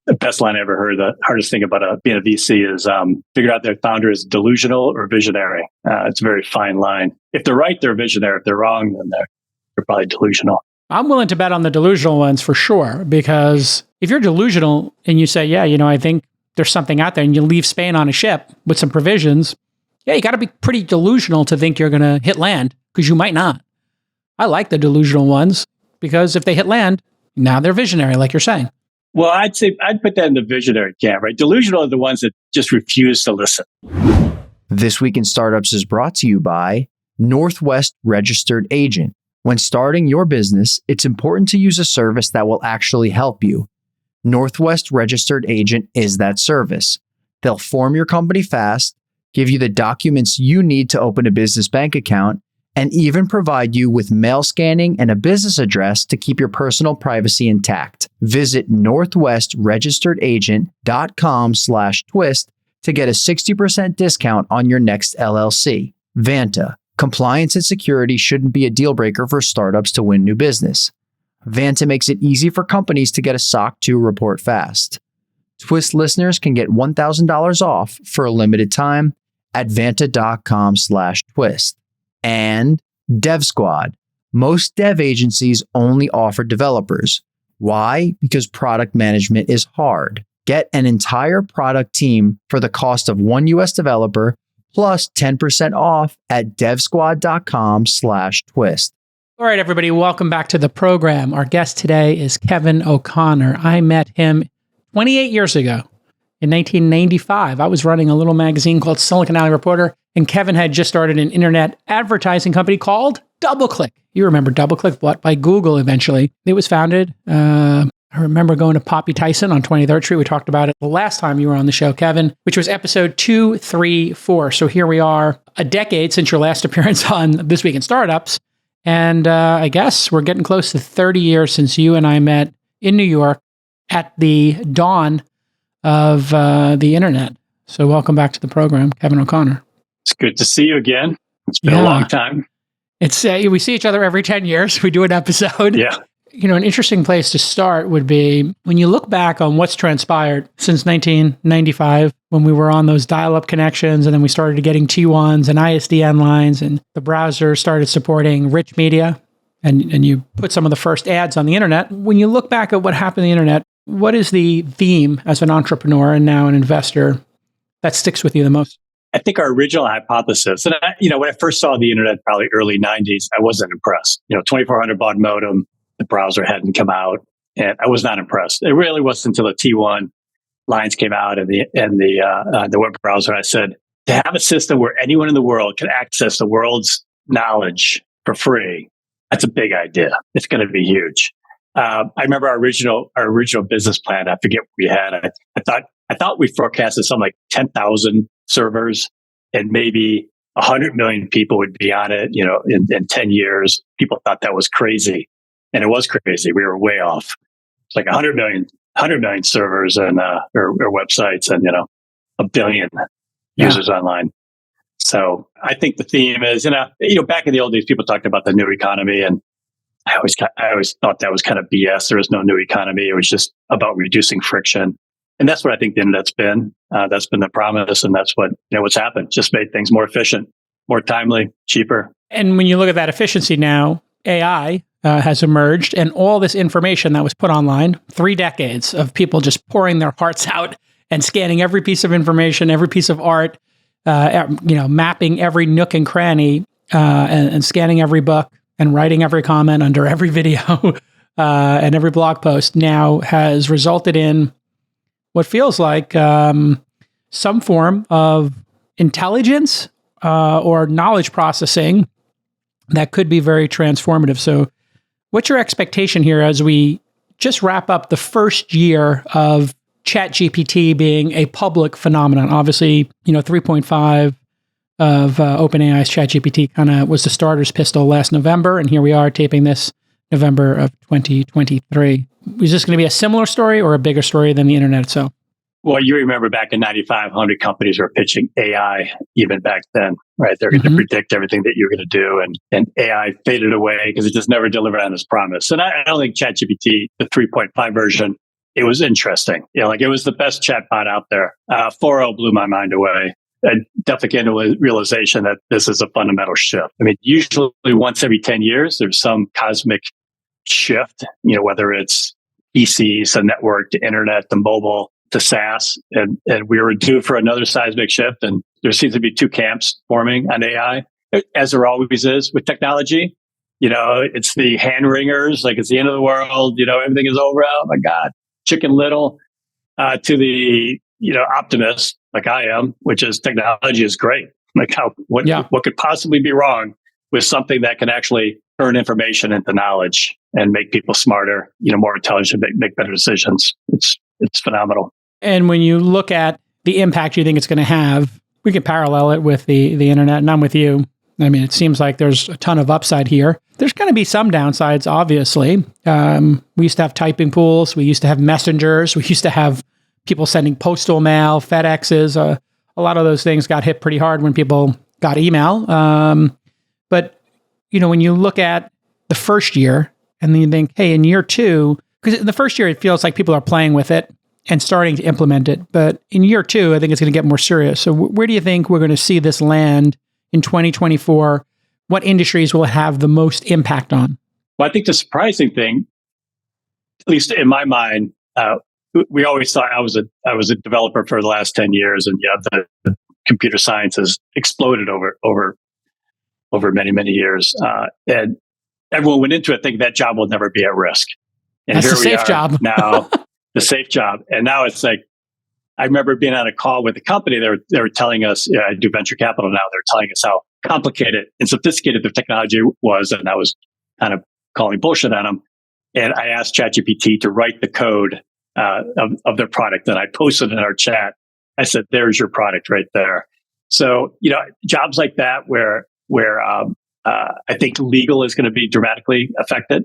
the best line I ever heard. The hardest thing about being a VC is figure out their founder is delusional or visionary. It's a very fine line. If they're right, they're visionary. If they're wrong, then they're probably delusional. I'm willing to bet on the delusional ones for sure, because if you're delusional and you say, yeah, I think there's something out there, and you leave Spain on a ship with some provisions, yeah, you got to be pretty delusional to think you're going to hit land, because you might not. I like the delusional ones, because if they hit land, now they're visionary, like you're saying. Well, I'd put that in the visionary camp, right? Delusional are the ones that just refuse to listen. This Week in Startups is brought to you by Northwest Registered Agent. When starting your business, it's important to use a service that will actually help you. Northwest Registered Agent is that service. They'll form your company fast, give you the documents you need to open a business bank account, and even provide you with mail scanning and a business address to keep your personal privacy intact. Visit northwestregisteredagent.com/twist to get a 60% discount on your next LLC. Vanta. Compliance and security shouldn't be a deal breaker for startups to win new business. Vanta makes it easy for companies to get a SOC 2 report fast. Twist listeners can get $1,000 off for a limited time at vanta.com/twist. And DevSquad. Most dev agencies only offer developers. Why? Because product management is hard. Get an entire product team for the cost of one US developer plus 10% off at devsquad.com/twist. All right, everybody, welcome back to the program. Our guest today is Kevin O'Connor. I met him 28 years ago in 1995. I was running a little magazine called Silicon Alley Reporter, and Kevin had just started an internet advertising company called DoubleClick. You remember DoubleClick, bought by Google eventually. It was founded, I remember going to Poppy Tyson on 23rd Street. We talked about it the last time you were on the show, Kevin, which was episode 234. So here we are, a decade since your last appearance on This Week in Startups. And I guess we're getting close to 30 years since you and I met in New York at the dawn of the internet. So welcome back to the program, Kevin O'Connor. It's good to see you again. It's been a long time. It's we see each other every 10 years. We do an episode. Yeah. An interesting place to start would be when you look back on what's transpired since 1995, when we were on those dial-up connections, and then we started getting T1s and ISDN lines, and the browser started supporting rich media, and you put some of the first ads on the internet. When you look back at what happened on the internet, what is the theme as an entrepreneur and now an investor that sticks with you the most? I think our original hypothesis, and when I first saw the internet, probably early 90s, I wasn't impressed. 2400 baud modem, the browser hadn't come out, and I was not impressed. It really wasn't until the T1 lines came out and the web browser. I said, to have a system where anyone in the world can access the world's knowledge for free, that's a big idea. It's going to be huge. I remember our original business plan. I forget what we had. I thought we forecasted something like 10,000 servers, and maybe 100 million people would be on it. In 10 years, people thought that was crazy. And it was crazy. We were way off. It's like 100 million servers and or websites, and a billion users online. So I think the theme is, back in the old days, people talked about the new economy, and I always thought that was kind of BS. There was no new economy. It was just about reducing friction, and that's what I think the internet's been. That's been the promise, and that's what's happened. Just made things more efficient, more timely, cheaper. And when you look at that efficiency now, AI has emerged, and all this information that was put online, 3 decades of people just pouring their hearts out and scanning every piece of information, every piece of art, mapping every nook and cranny, and scanning every book and writing every comment under every video and every blog post now has resulted in what feels like some form of intelligence or knowledge processing that could be very transformative. So what's your expectation here as we just wrap up the first year of ChatGPT being a public phenomenon? Obviously, 3.5 of OpenAI's ChatGPT kind of was the starter's pistol last November, and here we are taping this November of 2023. Is this going to be a similar story or a bigger story than the internet itself? Well, you remember back in 95, 100 companies were pitching AI even back then, right? They're going to predict everything that you're going to do. And AI faded away because it just never delivered on its promise. And I don't think ChatGPT, the 3.5 version, it was interesting. Like it was the best chatbot out there. 4.0 blew my mind away. I definitely came to a realization that this is a fundamental shift. I mean, usually once every 10 years, there's some cosmic shift, whether it's PCs, the network, the internet, the mobile, the SaaS, and we were due for another seismic shift. And there seems to be two camps forming on AI, as there always is with technology. It's the hand wringers, like it's the end of the world, everything is over. Oh my God, Chicken Little, to the, optimists like I am, which is technology is great. Like what could possibly be wrong with something that can actually turn information into knowledge and make people smarter, more intelligent, make better decisions. It's phenomenal. And when you look at the impact you think it's going to have, we can parallel it with the internet, and I'm with you. I mean, it seems like there's a ton of upside here. There's going to be some downsides, obviously. We used to have typing pools. We used to have messengers. We used to have people sending postal mail, FedExes. A lot of those things got hit pretty hard when people got email. But, when you look at the first year and then you think, hey, in year two, because in the first year, it feels like people are playing with it and starting to implement it. But in year two, I think it's going to get more serious. So where do you think we're going to see this land in 2024? What industries will it have the most impact on? Well, I think the surprising thing, at least in my mind, we always thought I was a developer for the last 10 years, and the computer science has exploded over many, many years. And everyone went into it thinking that job will never be at risk. And that's the safe job. Now, the safe job. And now it's like, I remember being on a call with a company. They were telling us, I do venture capital now. They're telling us how complicated and sophisticated the technology was. And I was kind of calling bullshit on them. And I asked ChatGPT to write the code of their product. And I posted in our chat. I said, there's your product right there. So, jobs like that where I think legal is going to be dramatically affected.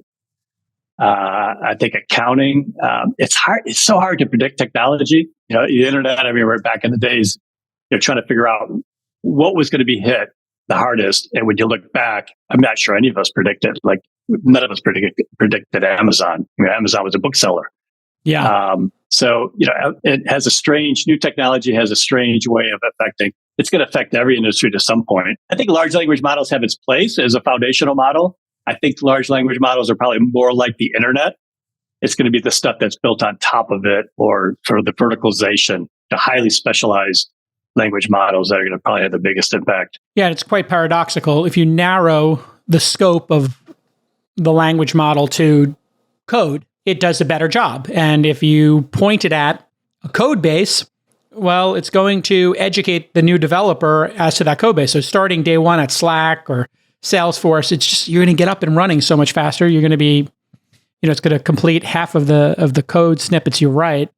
I think accounting, it's hard. It's so hard to predict technology. The internet, I mean, we're back in the days, trying to figure out what was going to be hit the hardest. And when you look back, I'm not sure any of us predicted, like none of us predicted Amazon. I mean, Amazon was a bookseller. Yeah. So, it has new technology has a strange way of affecting. It's going to affect every industry to some point. I think large language models have its place as a foundational model. I think large language models are probably more like the internet. It's going to be the stuff that's built on top of it, or sort of the verticalization, the highly specialized language models that are going to probably have the biggest impact. Yeah, it's quite paradoxical. If you narrow the scope of the language model to code, it does a better job. And if you point it at a code base, well, it's going to educate the new developer as to that code base. So starting day one at Slack or Salesforce, it's just, you're going to get up and running so much faster. You're going to be, it's going to complete half of the code snippets you write.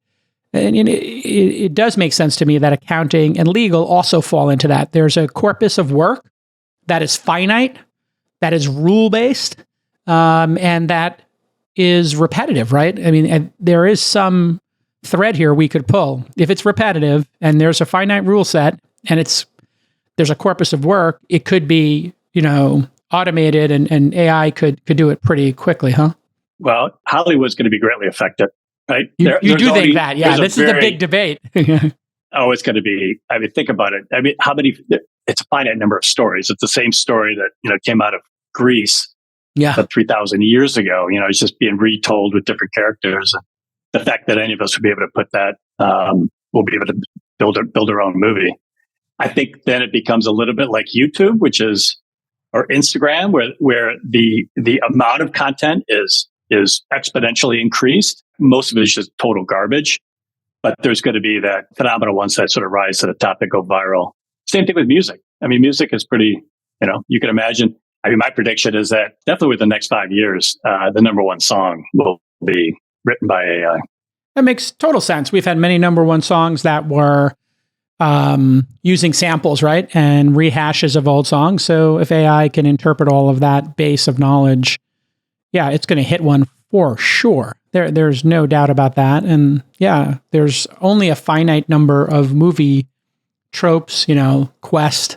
And it does make sense to me that accounting and legal also fall into that. There's a corpus of work that is finite, that is rule-based, and that is repetitive, right? I mean, there is some thread here we could pull. If it's repetitive and there's a finite rule set and there's a corpus of work, it could be, automated and AI could do it pretty quickly, huh? Well, Hollywood's going to be greatly affected, right? You do think that, yeah. This is the big debate. Oh, it's going to be, I mean, think about it. I mean, it's a finite number of stories. It's the same story that, came out of Greece. Yeah. 3,000 years ago, it's just being retold with different characters. And the fact that any of us will be able to put that, we'll be able to build our own movie. I think then it becomes a little bit like YouTube, or Instagram, where the amount of content is exponentially increased. Most of it is just total garbage, but there's going to be that phenomenal ones that sort of rise to the top and go viral. Same thing with music. I mean, music is pretty, you can imagine. I mean, my prediction is that definitely within the next 5 years, the number one song will be written by AI. That makes total sense. We've had many number one songs that were using samples, right? And rehashes of old songs. So if AI can interpret all of that base of knowledge, yeah, it's going to hit one for sure. There's no doubt about that. And yeah, there's only a finite number of movie tropes, quest,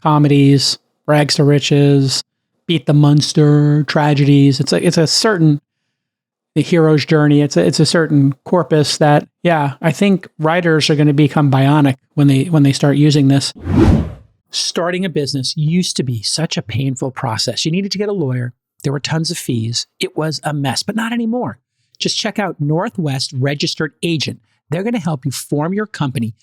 comedies, rags to riches, beat the monster, tragedies. It's a certain the hero's journey. It's a certain corpus that, yeah, I think writers are going to become bionic when they start using this. Starting a business used to be such a painful process. You needed to get a lawyer. There were tons of fees. It was a mess, but not anymore. Just check out Northwest Registered Agent. They're going to help you form your company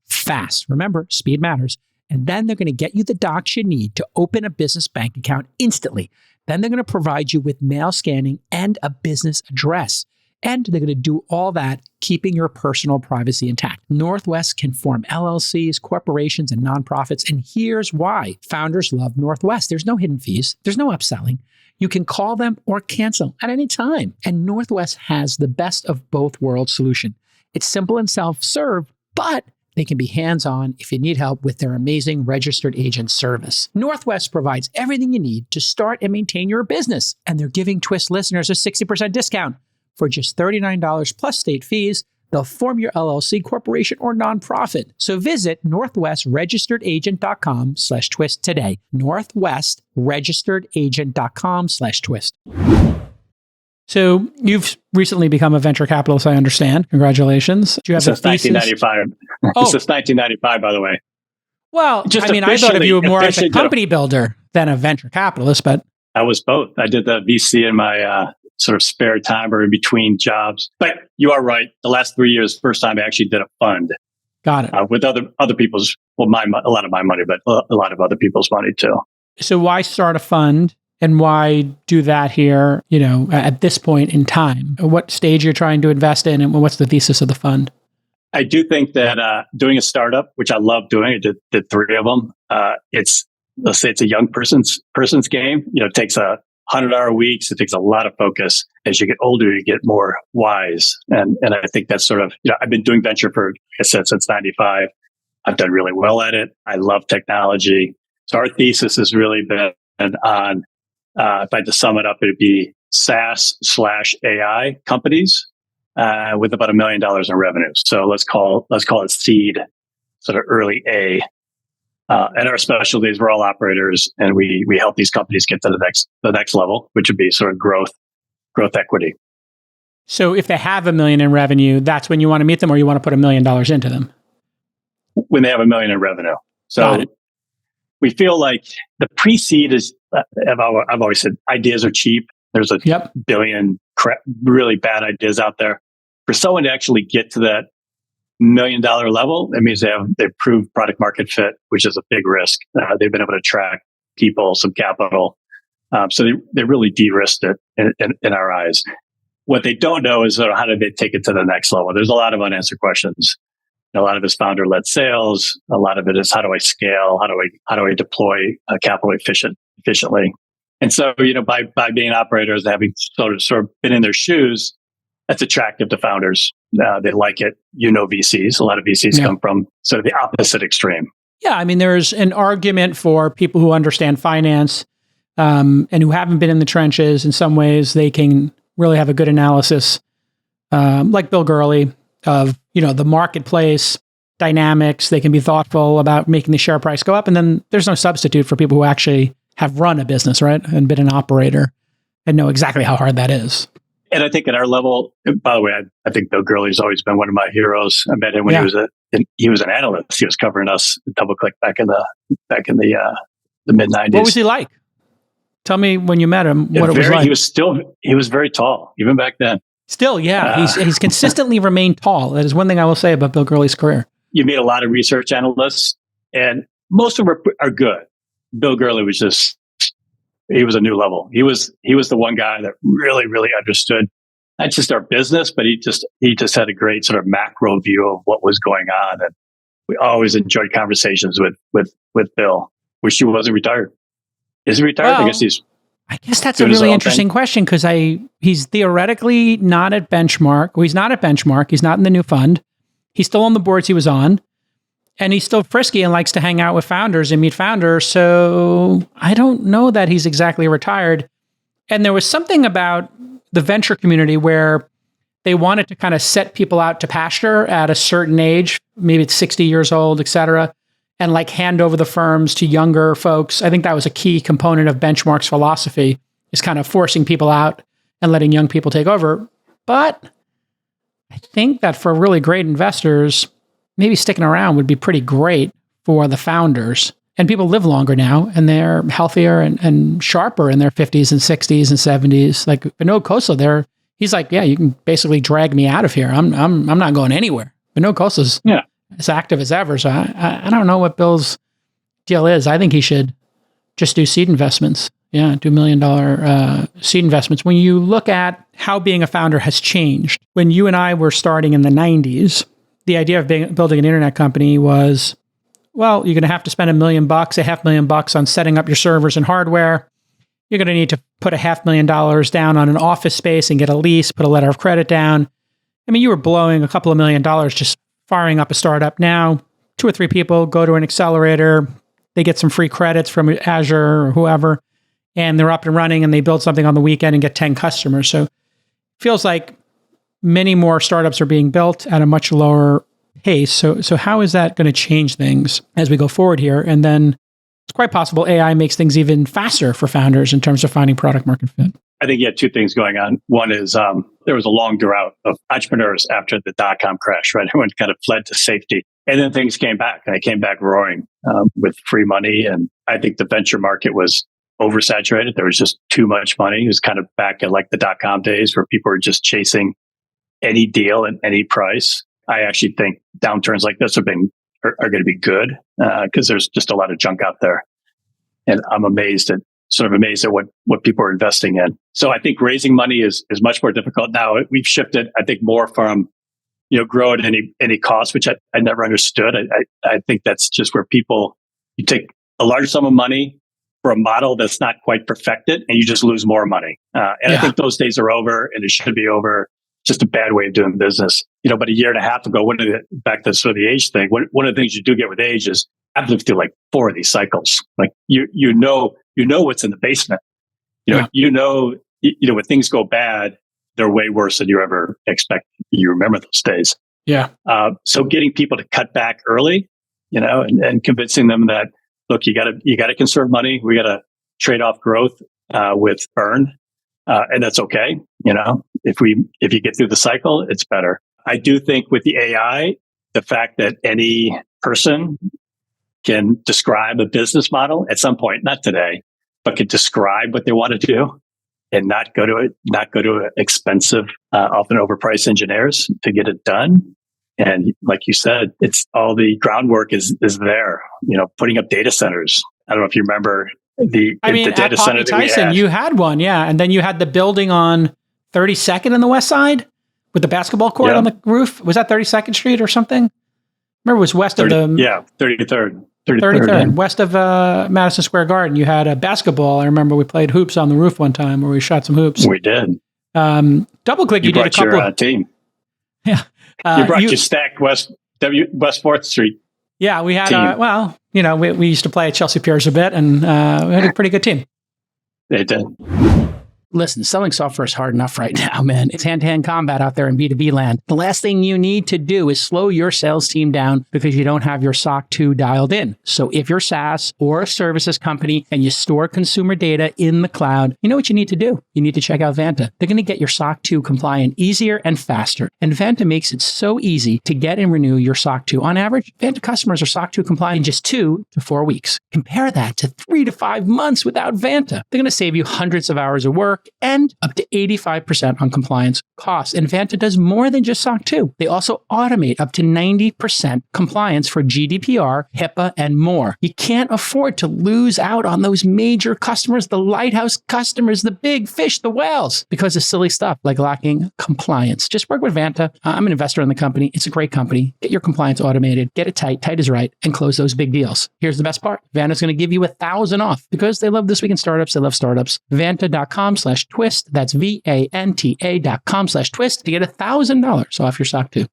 fast. Remember, speed matters. And then they're going to get you the docs you need to open a business bank account instantly. Then they're going to provide you with mail scanning and a business address. And they're going to do all that, keeping your personal privacy intact. Northwest can form LLCs, corporations, and nonprofits. And here's why. Founders love Northwest. There's no hidden fees. There's no upselling. You can call them or cancel at any time. And Northwest has the best of both worlds solution. It's simple and self-serve, but they can be hands-on if you need help with their amazing registered agent service. Northwest provides everything you need to start and maintain your business. And they're giving Twist listeners a 60% discount. For just $39 plus state fees, they'll form your LLC, corporation, or nonprofit. So visit northwestregisteredagent.com/twist today. northwestregisteredagent.com/twist. So you've recently become a venture capitalist, I understand. Congratulations. Do you have Since 1995. Oh. Since 1995, by the way. Well, I thought of you more as a company builder than a venture capitalist, but... I was both. I did the VC in my sort of spare time or in between jobs. But you are right. The last 3 years, first time I actually did a fund. Got it. With other people's, a lot of my money, but a lot of other people's money too. So why start a fund and why do that here, at this point in time? What stage you're trying to invest in and what's the thesis of the fund? I do think that doing a startup, which I love doing, I did 3 of them. Let's say it's a young person's game. It takes 100-hour weeks. It takes a lot of focus. As you get older, you get more wise. And I think that's sort of, I've been doing venture for, like I said, since 95. I've done really well at it. I love technology. So our thesis has really been on, if I had to sum it up, it'd be SaaS/AI companies with about $1 million in revenue. So let's call it seed, sort of early A. And our specialties, we're all operators, and we help these companies get to the next level, which would be sort of growth equity. So if they have $1 million in revenue, that's when you want to meet them, or you want to put $1 million into them? When they have $1 million in revenue. So we feel like the pre-seed is, I've always said, ideas are cheap. There's a billion really bad ideas out there. For someone to actually get to that $1 million level, it means they've proved product market fit, which is a big risk. They've been able to attract people, some capital. So they really de-risked it in our eyes. What they don't know is how do they take it to the next level? There's a lot of unanswered questions. A lot of it is founder-led sales. A lot of it is how do I scale? How do I deploy capital efficiently? And so, by being operators, having sort of been in their shoes, that's attractive to founders. They like it. VCs. A lot of VCs come from sort of the opposite extreme. Yeah, I mean, there's an argument for people who understand finance and who haven't been in the trenches. In some ways, they can really have a good analysis, like Bill Gurley, of the marketplace dynamics. They can be thoughtful about making the share price go up. And then there's no substitute for people who actually have run a business, right, and been an operator and know exactly how hard that is. And I think at our level, by the way, I think Bill Gurley's always been one of my heroes. I met him when he was an analyst. He was covering us at DoubleClick back in the mid 90s. What was he like? Tell me when you met him what it was like. He was very tall, even back then. Still, yeah. He's consistently remained tall. That is one thing I will say about Bill Gurley's career. You meet a lot of research analysts, and most of them are good. Bill Gurley was he was a new level. He was the one guy that really, really understood not just our business, but he just had a great sort of macro view of what was going on. And we always enjoyed conversations with Bill. Wish he wasn't retired. Is he retired? Well, I guess that's a really interesting question, because he's theoretically not at Benchmark. Well, he's not at Benchmark. He's not in the new fund. He's still on the boards he was on. And he's still frisky and likes to hang out with founders and meet founders. So I don't know that he's exactly retired. And there was something about the venture community where they wanted to kind of set people out to pasture at a certain age, maybe it's 60 years old, et cetera, and like hand over the firms to younger folks. I think that was a key component of Benchmark's philosophy, is kind of forcing people out and letting young people take over. But I think that for really great investors, maybe sticking around would be pretty great for the founders. And people live longer now, and they're healthier and sharper in their 50s and 60s and 70s. Like Vinod Khosla, he's like, yeah, you can basically drag me out of here. I'm not going anywhere. Vinod Khosla's as active as ever. So I don't know what Bill's deal is. I think he should just do seed investments. Yeah, do $1 million seed investments. When you look at how being a founder has changed, when you and I were starting in the 90s, the idea of building an internet company was, well, you're going to have to spend $1 million, $500,000 on setting up your servers and hardware. You're going to need to put $500,000 down on an office space and get a lease, put a letter of credit down. I mean, you were blowing a couple of $1 million just firing up a startup. Now, 2 or 3 people go to an accelerator, they get some free credits from Azure or whoever, and they're up and running, and they build something on the weekend and get 10 customers. So it feels like many more startups are being built at a much lower pace. So how is that going to change things as we go forward here? And then it's quite possible AI makes things even faster for founders in terms of finding product market fit. I think you had 2 things going on. One is there was a long drought of entrepreneurs after the dot-com crash, right? Everyone kind of fled to safety. And then things came back. And they came back roaring with free money. And I think the venture market was oversaturated. There was just too much money. It was kind of back at like the dot-com days where people were just chasing any deal at any price. I actually think downturns like this are going to be good because there's just a lot of junk out there. And I'm amazed at what people are investing in. So I think raising money is much more difficult now. We've shifted, I think, more from, grow at any cost, which I never understood. I think that's just where you take a large sum of money for a model that's not quite perfected and you just lose more money. I think those days are over and it should be over. Just a bad way of doing business. But a year and a half ago, back to sort of the age thing, one of the things you do get with age is I've lived through like 4 of these cycles. Like you know what's in the basement. When things go bad, they're way worse than you ever expected. You remember those days. Yeah. So getting people to cut back early, and convincing them that, look, you got to conserve money. We got to trade off growth with burn. And that's okay. If you get through the cycle, it's better. I do think with the AI, the fact that any person can describe a business model at some point, not today, but can describe what they want to do and not go to expensive, often overpriced engineers to get it done. And like you said, it's all the groundwork is there, putting up data centers. I don't know if you remember the data center that we had. You had one, yeah. And then you had the building on 32nd in the West Side with the basketball court on the roof. Was that 32nd Street or something? Remember, it was west of the... Yeah, 33rd. 33rd, west of Madison Square Garden. You had a basketball. I remember we played hoops on the roof one time where we shot some hoops. We did. DoubleClick, you did a couple of... team. Yeah. You brought your stacked West 4th Street. Yeah, we had, we used to play at Chelsea Piers a bit, and we had a pretty good team. They did. Listen, selling software is hard enough right now, man. It's hand-to-hand combat out there in B2B land. The last thing you need to do is slow your sales team down because you don't have your SOC 2 dialed in. So if you're SaaS or a services company and you store consumer data in the cloud, you know what you need to do? You need to check out Vanta. They're going to get your SOC 2 compliant easier and faster. And Vanta makes it so easy to get and renew your SOC 2. On average, Vanta customers are SOC 2 compliant in just 2 to 4 weeks. Compare that to 3 to 5 months without Vanta. They're going to save you hundreds of hours of work and up to 85% on compliance costs. And Vanta does more than just SOC 2. They also automate up to 90% compliance for GDPR, HIPAA, and more. You can't afford to lose out on those major customers, the lighthouse customers, the big fish, the whales, because of silly stuff like lacking compliance. Just work with Vanta. I'm an investor in the company. It's a great company. Get your compliance automated, get it tight is right, and close those big deals. Here's the best part. Vanta's going to give you $1,000 off because they love This Week in Startups. They love startups. Vanta.com/twist. That's Vanta.com/twist to get $1,000 off your SOC 2.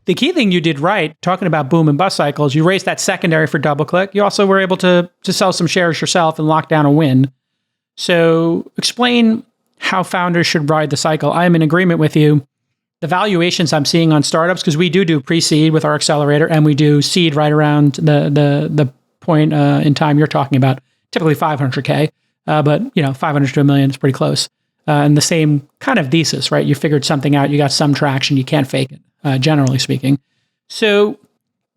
The key thing you did right, talking about boom and bust cycles, you raised that secondary for DoubleClick. You also were able to sell some shares yourself and lock down a win. So explain how founders should ride the cycle. I am in agreement with you. The valuations I'm seeing on startups, because we do pre-seed with our accelerator and we do seed right around the point in time you're talking about, typically $500K. But 500 to $1 million is pretty close. And the same kind of thesis, right? You figured something out, you got some traction, you can't fake it, generally speaking. So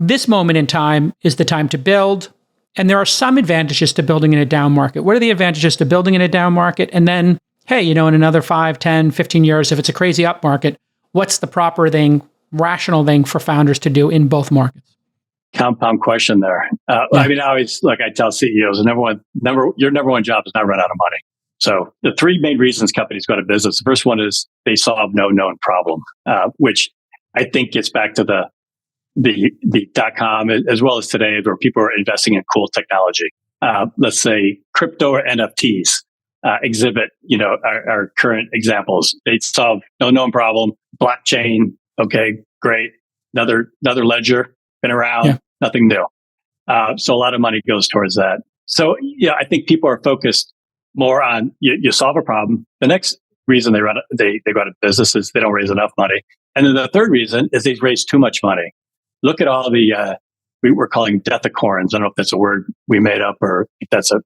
this moment in time is the time to build. And there are some advantages to building in a down market. What are the advantages to building in a down market? And then, hey, in another 5, 10, 15 years, if it's a crazy up market, what's the proper thing, rational thing for founders to do in both markets? Compound question there. I mean, I always, like I tell CEOs, your number one job is not run out of money. So the three main reasons companies go to business. The first one is they solve no known problem, which I think gets back to the .com as well as today, where people are investing in cool technology. Let's say crypto or NFTs exhibit, our current examples. They solve no known problem. Blockchain, okay, great. Another ledger, been around, nothing new. So a lot of money goes towards that. So I think people are focused more on you solve a problem. The next reason they go out of business is they don't raise enough money. And then the third reason is they raise too much money. Look at all the, we're calling deathicorns. I don't know if that's a word we made up or if that's a word.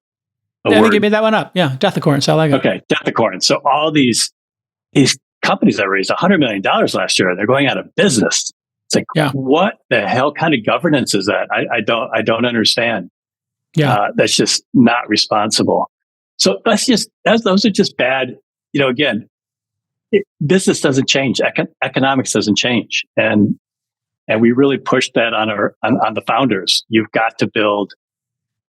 I think you made that one up. Yeah, deathicorns. I like it. Okay, deathicorns. So all these companies that raised $100 million last year, they're going out of business. It's like, what the hell kind of governance is that? I don't understand. That's just not responsible. So those are just bad. Again, business doesn't change. Economics doesn't change. And we really push that on the founders. You've got to build.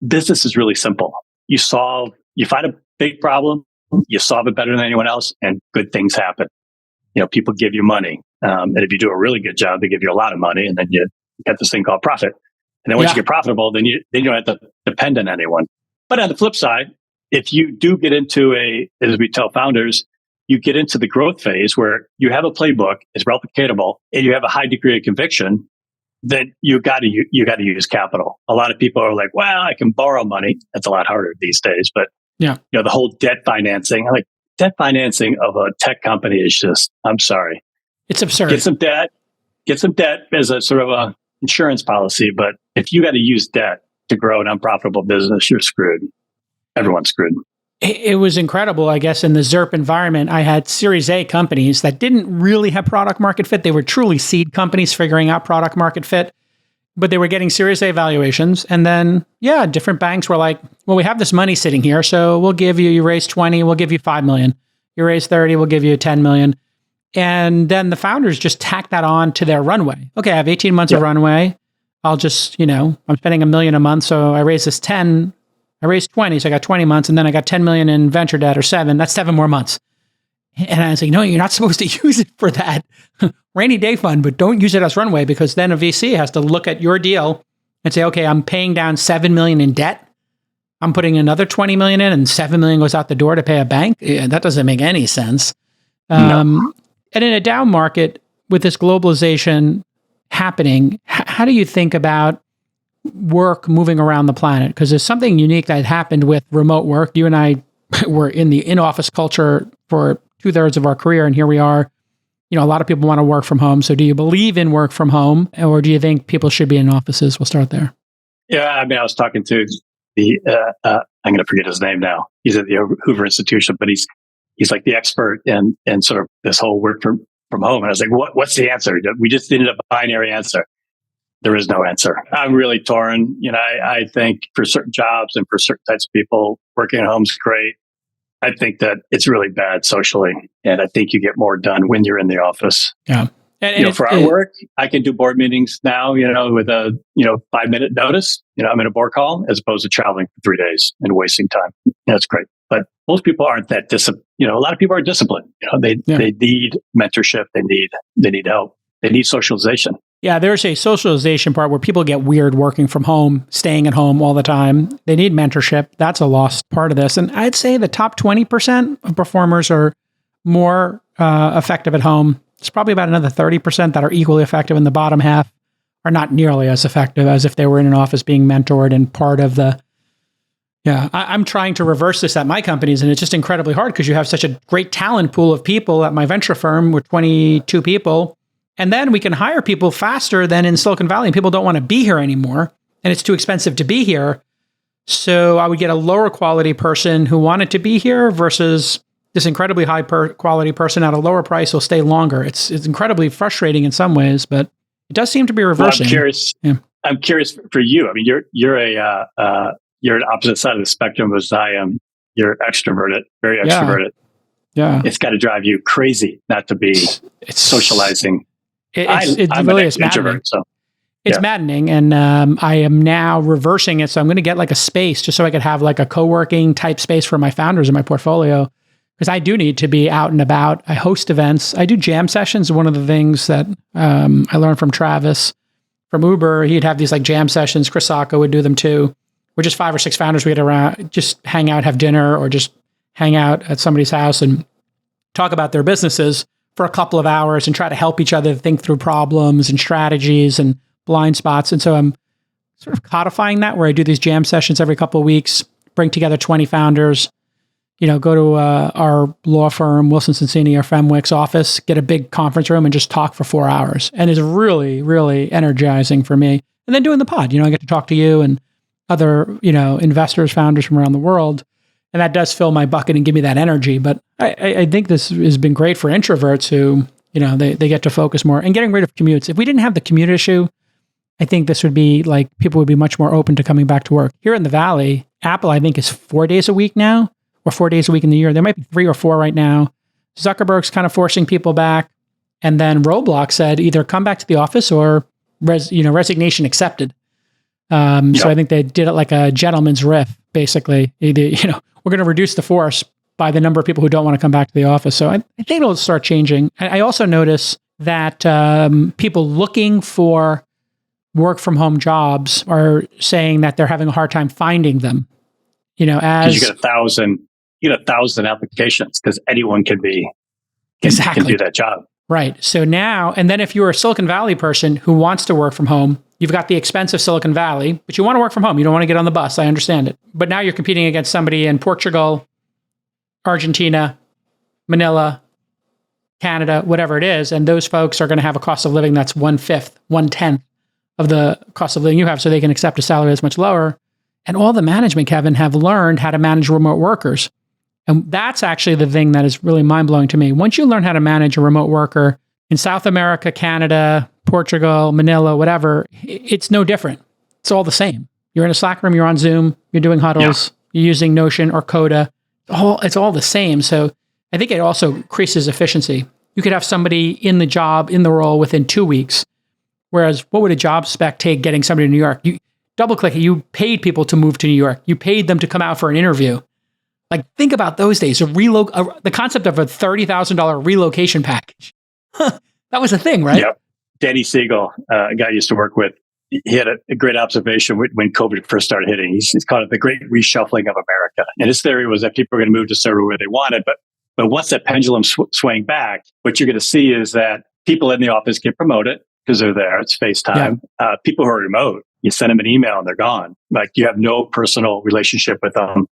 Business is really simple. You find a big problem, you solve it better than anyone else, and good things happen. People give you money. And if you do a really good job, they give you a lot of money, and then you get this thing called profit. And then once you get profitable, then you don't have to depend on anyone. But on the flip side, if you do get into as we tell founders, you get into the growth phase where you have a playbook, it's replicatable, and you have a high degree of conviction, then you got to use capital. A lot of people are like, well, I can borrow money. That's a lot harder these days. But the whole debt financing, debt financing of a tech company is just, I'm sorry. It's absurd. Get some debt as a sort of a insurance policy. But if you got to use debt to grow an unprofitable business, you're screwed. Everyone's screwed. It was incredible. I guess in the ZERP environment, I had Series A companies that didn't really have product market fit. They were truly seed companies figuring out product market fit, but they were getting Series A valuations. And then, different banks were like, well, we have this money sitting here, so we'll give you raise 20, we'll give you 5 million. You raise 30, we'll give you 10 million. And then the founders just tack that on to their runway. Okay, I have 18 months of runway. I'll just, I'm spending $1 million a month. So I raised this 10, I raised 20. So I got 20 months and then I got 10 million in venture debt or 7. That's 7 more months. And I was like, no, you're not supposed to use it for that rainy day fund, but don't use it as runway because then a VC has to look at your deal and say, okay, I'm paying down 7 million in debt. I'm putting another 20 million in and 7 million goes out the door to pay a bank. That doesn't make any sense. No. And in a down market with this globalization happening, how do you think about work moving around the planet? Because there's something unique that happened with remote work. You and I were in the in-office culture for 2/3 of our career, and here we are. A lot of people want to work from home. So do you believe in work from home, or do you think people should be in offices? We'll start there. Yeah, I mean, I was talking to I'm going to forget his name now. He's at the Hoover Institution, but he's like the expert in sort of this whole work from home. And I was like, what's the answer? We just needed a binary answer. There is no answer. I'm really torn. I think for certain jobs and for certain types of people, working at home is great. I think that it's really bad socially. And I think you get more done when you're in the office. Yeah. And for our work, I can do board meetings now, with a, 5-minute notice. I'm in a board call as opposed to traveling for 3 days and wasting time. That's great. But most people aren't that disciplined. A lot of people are disciplined. They need mentorship. They need help. They need socialization. Yeah, there's a socialization part where people get weird working from home, staying at home all the time. They need mentorship. That's a lost part of this. And I'd say the top 20% of performers are more effective at home. It's probably about another 30% that are equally effective, and the bottom half are not nearly as effective as if they were in an office being mentored and part of the. Yeah, I'm trying to reverse this at my companies, and it's just incredibly hard because you have such a great talent pool of people at my venture firm with 22 people. And then we can hire people faster than in Silicon Valley, and people don't want to be here anymore, and it's too expensive to be here. So I would get a lower quality person who wanted to be here versus this incredibly high quality person at a lower price will stay longer. It's incredibly frustrating in some ways, but it does seem to be reversing. Well, I'm curious. Yeah. I'm curious for you. I mean, you're an opposite side of the spectrum as I am. You're extroverted, very extroverted. Yeah. It's got to drive you crazy not to be socializing. I'm really an introvert, so. It's maddening, and I am now reversing it. So I'm going to get like a space just so I could have like a co-working type space for my founders in my portfolio, because I do need to be out and about. I host events. I do jam sessions. One of the things that I learned from Travis from Uber, he'd have these like jam sessions. Chris Sacco would do them too. We're just 5 or 6 founders. We'd around, just hang out, have dinner, or just hang out at somebody's house and talk about their businesses for a couple of hours and try to help each other think through problems and strategies and blind spots. And so I'm sort of codifying that, where I do these jam sessions every couple of weeks, bring together 20 founders, go to our law firm, Wilson Sonsini, or Fenwick's office, get a big conference room and just talk for 4 hours. And it's really, really energizing for me. And then doing the pod, I get to talk to you and other, investors, founders from around the world. And that does fill my bucket and give me that energy. But I think this has been great for introverts who, they get to focus more, and getting rid of commutes. If we didn't have the commute issue, I think this would be like, people would be much more open to coming back to work. Here in the Valley, Apple, I think, is 4 days a week now, or 4 days a week in the year. There might be 3 or 4 right now. Zuckerberg's kind of forcing people back. And then Roblox said either come back to the office or resignation accepted. So I think they did it like a gentleman's riff, basically. We're going to reduce the force by the number of people who don't want to come back to the office. So I think it'll start changing. I also notice that people looking for work from home jobs are saying that they're having a hard time finding them. As you get 1,000 applications, because anyone can do that job. Right. So now, and then if you're a Silicon Valley person who wants to work from home, you've got the expensive Silicon Valley, but you want to work from home. You don't want to get on the bus. I understand it. But now you're competing against somebody in Portugal, Argentina, Manila, Canada, whatever it is. And those folks are going to have a cost of living that's 1/5, 1/10 of the cost of living you have, so they can accept a salary that's much lower. And all the management, Kevin, have learned how to manage remote workers. And that's actually the thing that is really mind-blowing to me. Once you learn how to manage a remote worker in South America, Canada, Portugal, Manila, whatever, it's no different. It's all the same. You're in a Slack room, you're on Zoom, you're doing huddles, you're using Notion or Coda. It's all the same. So I think it also increases efficiency. You could have somebody in the job, in the role within 2 weeks. Whereas what would a job spec take getting somebody to New York? DoubleClick, you paid people to move to New York. You paid them to come out for an interview. Like, think about those days. The concept of a $30,000 relocation package. That was a thing, right? Yep. Danny Siegel, a guy I used to work with, he had a great observation when COVID first started hitting. He's called it the great reshuffling of America. And his theory was that people are going to move to serve where they wanted. But once that pendulum swing back, what you're going to see is that people in the office get promoted because they're there. It's FaceTime. Yeah. People who are remote, you send them an email and they're gone. Like, you have no personal relationship with them.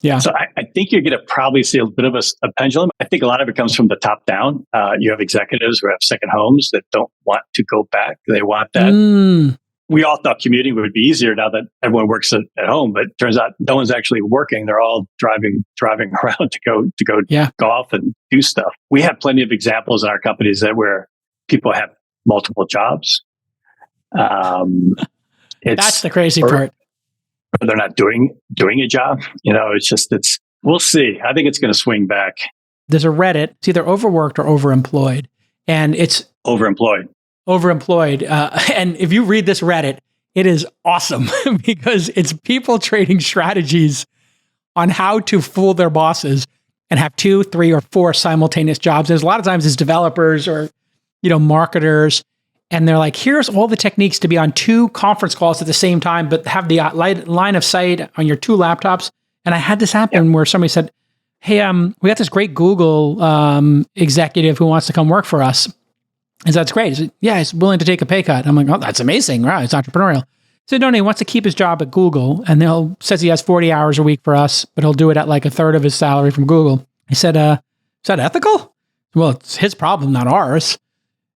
Yeah. So I think you're going to probably see a bit of a pendulum. I think a lot of it comes from the top down. You have executives who have second homes that don't want to go back. They want that. We all thought commuting would be easier now that everyone works at home, but it turns out no one's actually working. They're all driving around to go golf and do stuff. We have plenty of examples in our companies where people have multiple jobs. That's the crazy part. Or they're not doing a job. We'll see. I think it's going to swing back. There's a Reddit. It's either overworked or overemployed. And it's overemployed. And if you read this Reddit, it is awesome because it's people trading strategies on how to fool their bosses and have 2, 3, or 4 simultaneous jobs. There's a lot of times it's developers or, marketers. And they're like, here's all the techniques to be on 2 conference calls at the same time, but have the line of sight on your 2 laptops. And I had this happen where somebody said, hey, we got this great Google executive who wants to come work for us. And so that's great. He said, yeah, he's willing to take a pay cut. I'm like, oh, that's amazing. Wow, it's entrepreneurial. He said, no, he wants to keep his job at Google. And says he has 40 hours a week for us, but he'll do it at like 1/3 of his salary from Google. I said, is that ethical? Well, it's his problem, not ours.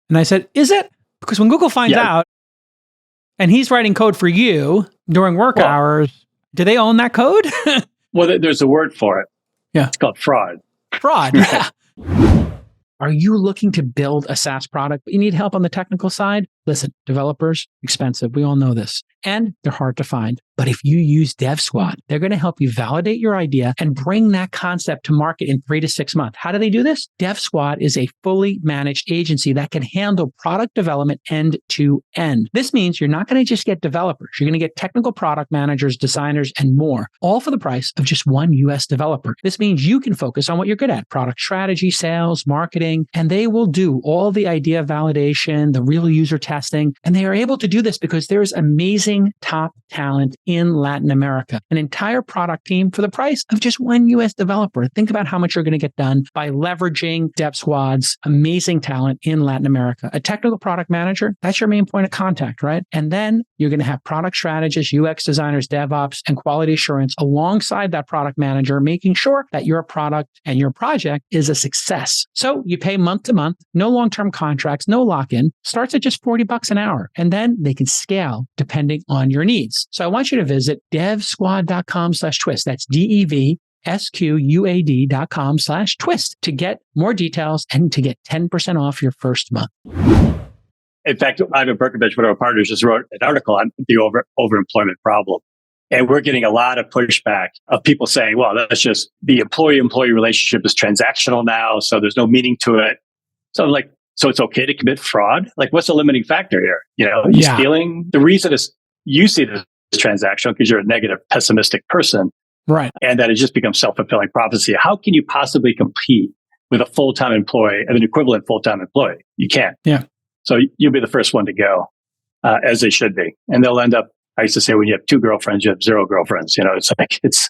And I said, is it? Because when Google finds out and he's writing code for you during work hours, do they own that code? Well, there's a word for it. Yeah. It's called fraud. Fraud. Yeah. Are you looking to build a SaaS product, but you need help on the technical side? Listen, developers, expensive. We all know this. And they're hard to find. But if you use DevSquad, they're going to help you validate your idea and bring that concept to market in 3 to 6 months. How do they do this? DevSquad is a fully managed agency that can handle product development end to end. This means you're not going to just get developers. You're going to get technical product managers, designers, and more, all for the price of just one US developer. This means you can focus on what you're good at, product strategy, sales, marketing, and they will do all the idea validation, the real user testing. And they are able to do this because there's amazing top talent in Latin America, an entire product team for the price of just one US developer. Think about how much you're going to get done by leveraging DevSquad's amazing talent in Latin America. A technical product manager, that's your main point of contact, right? And then you're going to have product strategists, UX designers, DevOps, and quality assurance alongside that product manager, making sure that your product and your project is a success. So you pay month to month, no long-term contracts, no lock-in, starts at just $40 an hour. And then they can scale depending on your needs. So I want you to visit devsquad.com/twist. That's DEVSQUAD.com/twist to get more details and to get 10% off your first month. In fact, Ivan Berkovich, one of our partners, just wrote an article on the overemployment problem. And we're getting a lot of pushback of people saying, well, that's just the employee-employee relationship is transactional now, so there's no meaning to it. So I'm like, so it's okay to commit fraud? Like, what's the limiting factor here? You stealing? The reason is you see this as transactional because you're a negative, pessimistic person. Right. And that it just becomes self-fulfilling prophecy. How can you possibly compete with a full-time employee and an equivalent full-time employee? You can't. Yeah. So you'll be the first one to go, as they should be. And they'll end up, I used to say, when you have 2 girlfriends, you have 0 girlfriends. It's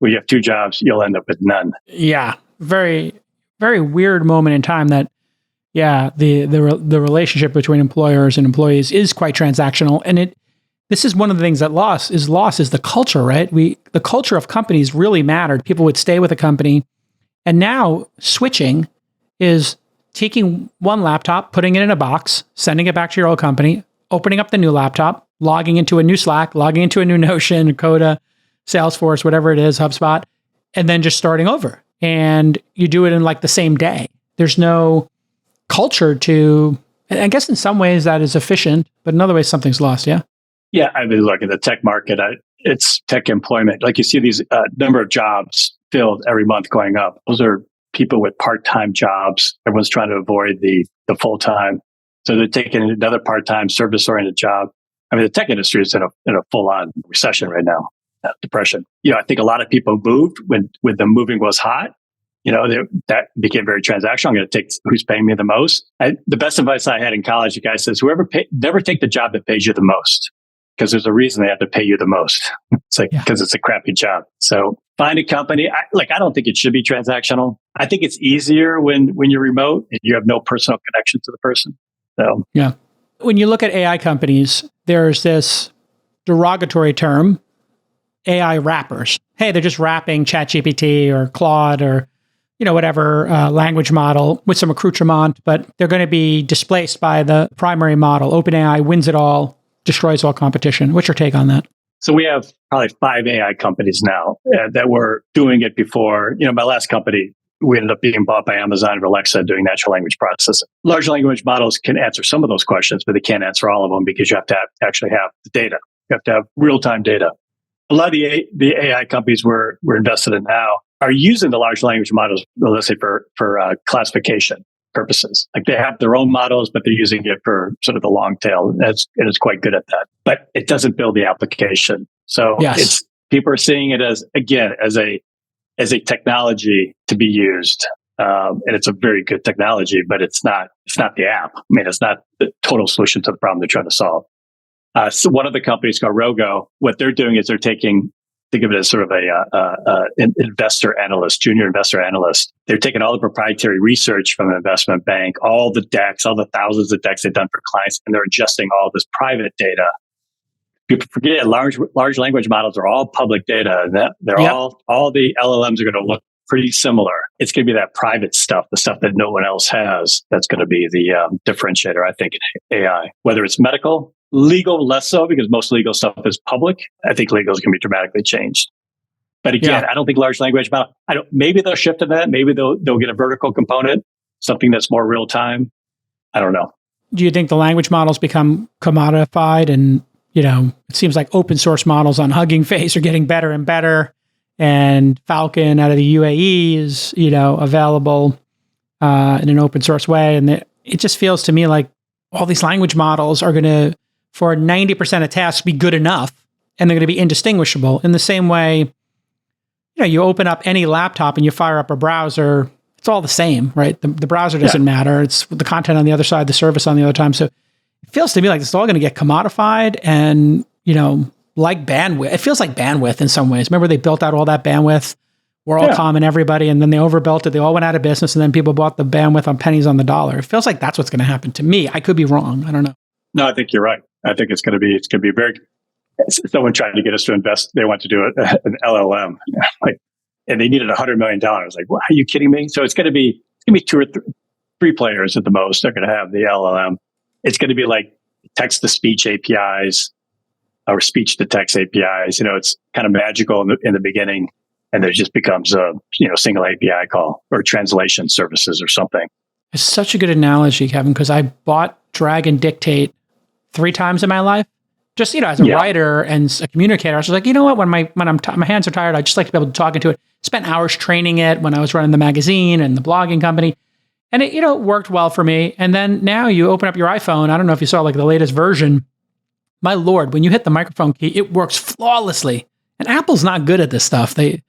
when you have 2 jobs, you'll end up with none. Yeah. Very, very weird moment in time that, the relationship between employers and employees is quite transactional. And this is one of the things that lost is the culture, right? The culture of companies really mattered. People would stay with a company. And now switching is taking one laptop, putting it in a box, sending it back to your old company, opening up the new laptop, logging into a new Slack, logging into a new Notion, Coda, Salesforce, whatever it is, HubSpot, and then just starting over. And you do it in like the same day. There's no culture to, I guess in some ways that is efficient, but in other ways something's lost, yeah? Yeah, I mean, look, at the tech market, it's tech employment. Like you see these number of jobs filled every month going up. Those are people with part-time jobs. Everyone's trying to avoid the full-time. So they're taking another part-time service-oriented job. I mean, the tech industry is in a full-on recession right now, depression. I think a lot of people moved when the moving was hot. That became very transactional. I'm going to take who's paying me the most. The best advice I had in college, the guy says, never take the job that pays you the most, because there's a reason they have to pay you the most. It's like, because it's a crappy job. So find a company. I don't think it should be transactional. I think it's easier when you're remote and you have no personal connection to the person. So yeah. When you look at AI companies, there's this derogatory term, AI wrappers. Hey, they're just wrapping ChatGPT or Claude or whatever language model with some accoutrement, but they're going to be displaced by the primary model. OpenAI wins it all, destroys all competition. What's your take on that? So we have probably 5 AI companies now that were doing it before. My last company, we ended up being bought by Amazon and Alexa doing natural language processing. Large language models can answer some of those questions, but they can't answer all of them because you have to actually have the data. You have to have real-time data. A lot of the AI companies we're invested in now are using the large language models, let's say for classification purposes. Like they have their own models, but they're using it for sort of the long tail. And it's quite good at that, but it doesn't build the application. So people are seeing it as a technology to be used. And it's a very good technology, but it's not the app. I mean, it's not the total solution to the problem they're trying to solve. So one of the companies called Rogo, what they're doing is they're think of it as sort of an investor analyst, junior investor analyst. They're taking all the proprietary research from an investment bank, all the decks, all the thousands of decks they've done for clients, and they're adjusting all this private data. People forget large language models are all public data, and that they're all the LLMs are going to look pretty similar. It's going to be that private stuff, the stuff that no one else has, that's going to be the differentiator, I think, in AI. Whether it's medical, legal, less so, because most legal stuff is public. I think legal is going to be dramatically changed. But again, I don't think large language model, maybe they'll shift to that. Maybe they'll get a vertical component, something that's more real time. I don't know. Do you think the language models become commodified? And, it seems like open source models on Hugging Face are getting better and better. And Falcon out of the UAE is, available in an open source way. And it just feels to me like all these language models are going to, for 90% of tasks, be good enough. And they're going to be indistinguishable in the same way. You open up any laptop and you fire up a browser, it's all the same, right? The browser doesn't matter. It's the content on the other side, the service on the other time. So it feels to me like this is all going to get commodified and, like bandwidth. It feels like bandwidth in some ways. Remember they built out all that bandwidth? We're all common, everybody. And then they overbuilt it. They all went out of business. And then people bought the bandwidth on pennies on the dollar. It feels like that's what's going to happen to me. I could be wrong. I don't know. No, I think you're right. I think it's going to be very, someone trying to get us to invest. They want to do an LLM, and they needed $100 million. Like, what, are you kidding me? So it's going to be 2 or 3 players at the most. They're going to have the LLM. It's going to be like text to speech APIs or speech to text APIs. It's kind of magical in the beginning, and there just becomes a single API call or translation services or something. It's such a good analogy, Kevin, because I bought Drag and Dictate 3 times in my life. Just, as a writer and a communicator, I was like, you know what? When my hands are tired, I just like to be able to talk into it. Spent hours training it when I was running the magazine and the blogging company. And it, worked well for me. And then now you open up your iPhone. I don't know if you saw the latest version. My Lord, when you hit the microphone key, it works flawlessly. And Apple's not good at this stuff. They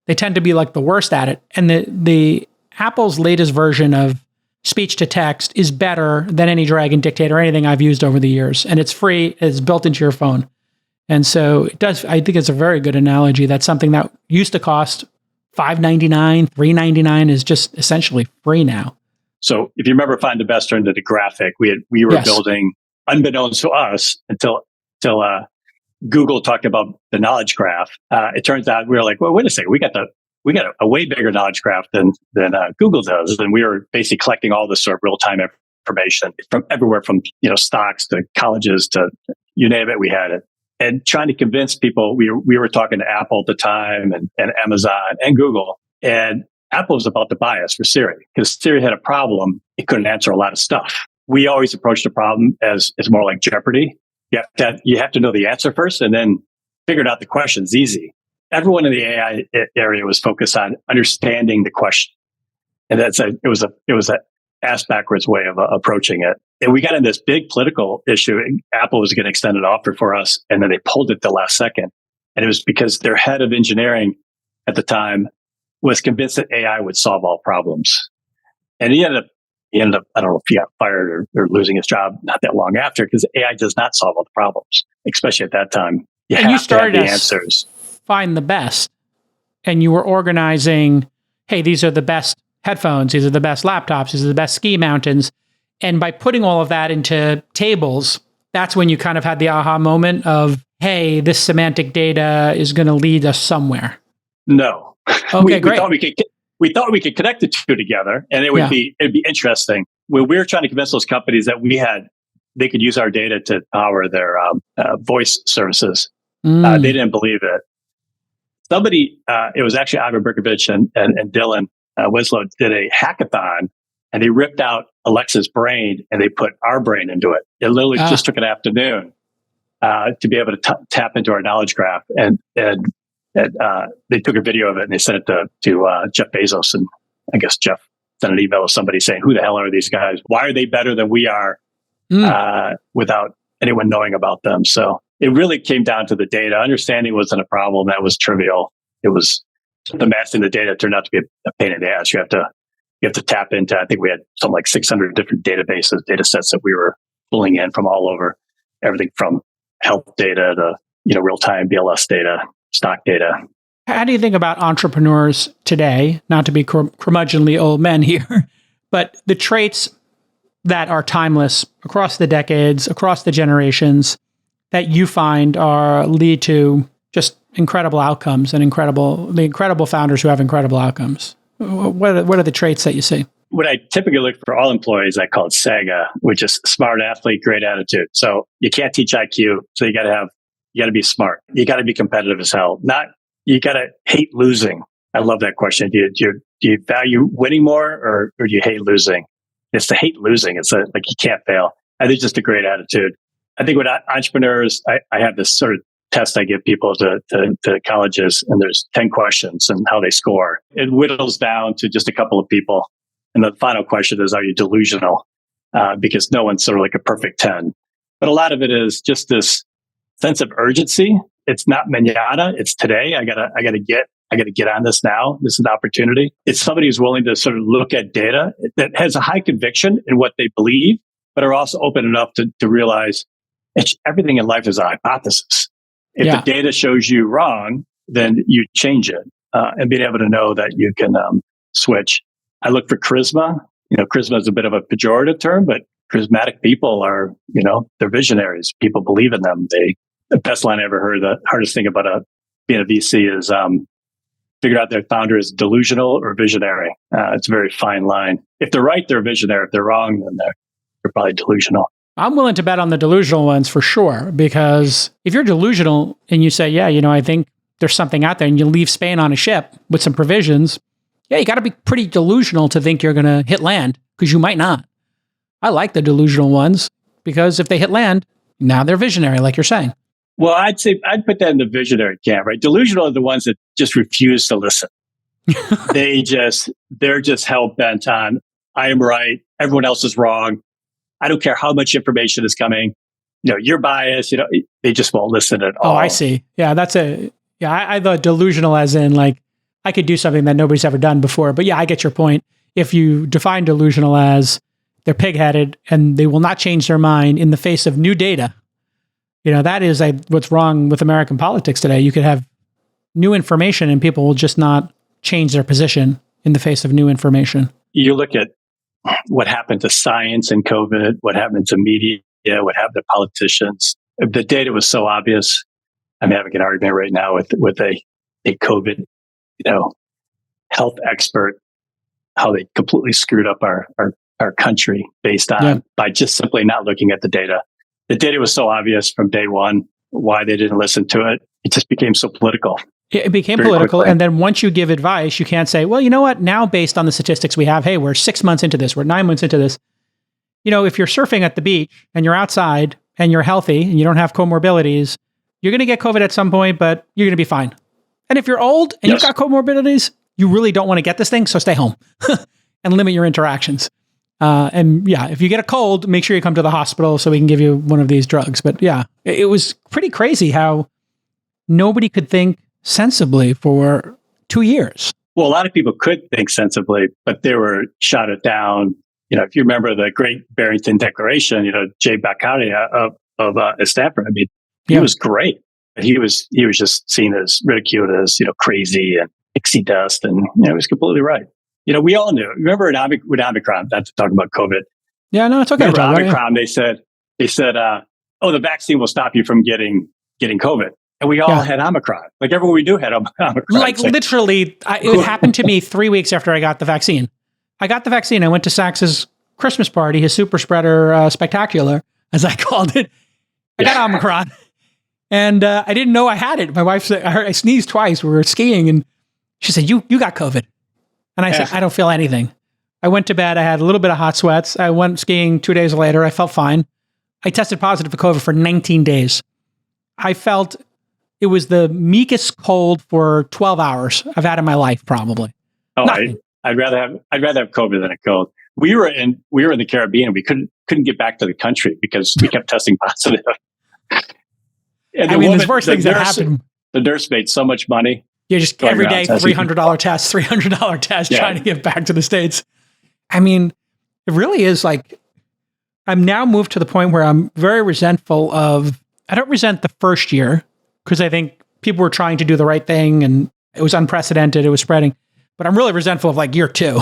tend to be like the worst at it. And the Apple's latest version of speech to text is better than any Drag and Dictate or anything I've used over the years. And it's free. It's built into your phone. And so I think it's a very good analogy that something that used to cost $5.99, $3.99 is just essentially free now. So if you remember Find the Best turned into Graphic, we were building, unbeknownst to us, until Google talked about the knowledge graph. It turns out we were like, well, wait a second, we got a way bigger knowledge graph than Google does. And we were basically collecting all this sort of real-time information from everywhere, from stocks to colleges to you name it, we had it. And trying to convince people, we were talking to Apple at the time and Amazon and Google. And Apple was about to buy us for Siri because Siri had a problem. It couldn't answer a lot of stuff. We always approached the problem as more like Jeopardy. You have to know the answer first and then figure out the questions easy. Everyone in the AI area was focused on understanding the question. And it was a ass backwards way of approaching it. And we got in this big political issue. Apple was going to extend an offer for us, and then they pulled it the last second. And it was because their head of engineering at the time was convinced that AI would solve all problems. And he ended up, I don't know if he got fired or losing his job not that long after, because AI does not solve all the problems, especially at that time. You started the answers. Find the best. And you were organizing, hey, these are the best headphones, these are the best laptops, these are the best ski mountains. And by putting all of that into tables, that's when you kind of had the aha moment of, hey, this semantic data is going to lead us somewhere. No. Okay, great. We thought we could connect the two together, and it'd be interesting. When we were trying to convince those companies that they could use our data to power their voice services, they didn't believe it. Somebody, it was actually Ivan Berkovich and Dylan Winslow, did a hackathon, and they ripped out Alexa's brain and they put our brain into it. It literally just took an afternoon to be able to tap into our knowledge graph, and they took a video of it and they sent it to Jeff Bezos, and I guess Jeff sent an email to somebody saying, "Who the hell are these guys? Why are they better than we are?" Without anyone knowing about them. So it really came down to the data. Understanding wasn't a problem. That was trivial. It was the massing the data turned out to be a pain in the ass. You have to tap into, I think we had something like 600 different data sets that we were pulling in from all over, everything from health data to, real-time BLS data, stock data. How do you think about entrepreneurs today? Not to be curmudgeonly old men here, but the traits that are timeless across the decades, across the generations, that you find lead to just incredible outcomes and the incredible founders who have incredible outcomes. What are the traits that you see? What I typically look for all employees, I call it SAGA, which is smart athlete, great attitude. So you can't teach IQ. So you got to be smart. You got to be competitive as hell. Not you got to hate losing. I love that question. Do you value winning more or do you hate losing? It's the hate losing. It's like you can't fail. I think it's just a great attitude. I think with entrepreneurs, I have this sort of test I give people to colleges, and there's 10 questions and how they score. It whittles down to just a couple of people. And the final question is, are you delusional? Because no one's sort of like a perfect 10. But a lot of it is just this sense of urgency. It's not mañana, it's today. I gotta get on this now. This is an opportunity. It's somebody who's willing to sort of look at data that has a high conviction in what they believe, but are also open enough to realize everything in life is a hypothesis. If the data shows you wrong, then you change it, and being able to know that you can switch. I look for charisma. Charisma is a bit of a pejorative term, but charismatic people are, they're visionaries. People believe in them. The best line I ever heard, the hardest thing about being a VC is figure out their founder is delusional or visionary. It's a very fine line. If they're right, they're visionary. If they're wrong, then they're probably delusional. I'm willing to bet on the delusional ones for sure, because if you're delusional and you say, I think there's something out there, and you leave Spain on a ship with some provisions, you got to be pretty delusional to think you're going to hit land, because you might not. I like the delusional ones, because if they hit land, now they're visionary, like you're saying. Well, I'd put that in the visionary camp, right? Delusional are the ones that just refuse to listen. They're just hell bent on, I am right, everyone else is wrong. I don't care how much information is coming. You're biased. They just won't listen at all. Oh, I see. Yeah, I thought delusional as in like, I could do something that nobody's ever done before. But yeah, I get your point. If you define delusional as they're pig-headed and they will not change their mind in the face of new data, that is what's wrong with American politics today. You could have new information and people will just not change their position in the face of new information. You look at what happened to science and COVID, what happened to media, what happened to politicians. The data was so obvious. I'm having an argument right now with a COVID, health expert, how they completely screwed up our country based on by just simply not looking at the data. The data was so obvious from day one. Why they didn't listen to it? It just became so political. It became political. Quickly. And then once you give advice, you can't say, well, you know what? Now, based on the statistics we have, hey, we're 6 months into this. We're 9 months into this. If you're surfing at the beach and you're outside and you're healthy and you don't have comorbidities, you're going to get COVID at some point, but you're going to be fine. And if you're old and you've got comorbidities, you really don't want to get this thing. So stay home and limit your interactions. If you get a cold, make sure you come to the hospital so we can give you one of these drugs. But yeah, it was pretty crazy how nobody could think sensibly for 2 years. Well, a lot of people could think sensibly, but they were shouted down. If you remember the Great Barrington Declaration, Jay Beccaria of Stanford, he was great. But he was just seen as ridiculed as, crazy and pixie dust. And, he was completely right. We all knew. Remember with Omicron, not to talk about COVID. Yeah, no, it's okay. Remember Omicron, they said, the vaccine will stop you from getting COVID. And we all had Omicron. Like everyone we knew had Omicron. Like literally, it happened to me 3 weeks after I got the vaccine. I went to Sax's Christmas party, his super spreader spectacular, as I called it. I got Omicron. And I didn't know I had it. My wife said, I sneezed twice. We were skiing and she said, you got COVID. And I said, I don't feel anything. I went to bed. I had a little bit of hot sweats. I went skiing 2 days later. I felt fine. I tested positive for COVID for 19 days. I felt it was the meekest cold for 12 hours I've had in my life, probably. Oh, I'd rather have COVID than a cold. We were in the Caribbean. We couldn't get back to the country because we kept testing positive. And there's worse things that happen. The nurse made so much money. Yeah, just every day, $300 test, trying to get back to the States. It really is like, I'm now moved to the point where I'm very resentful of, I don't resent the first year because I think people were trying to do the right thing and it was unprecedented, it was spreading. But I'm really resentful of like year 2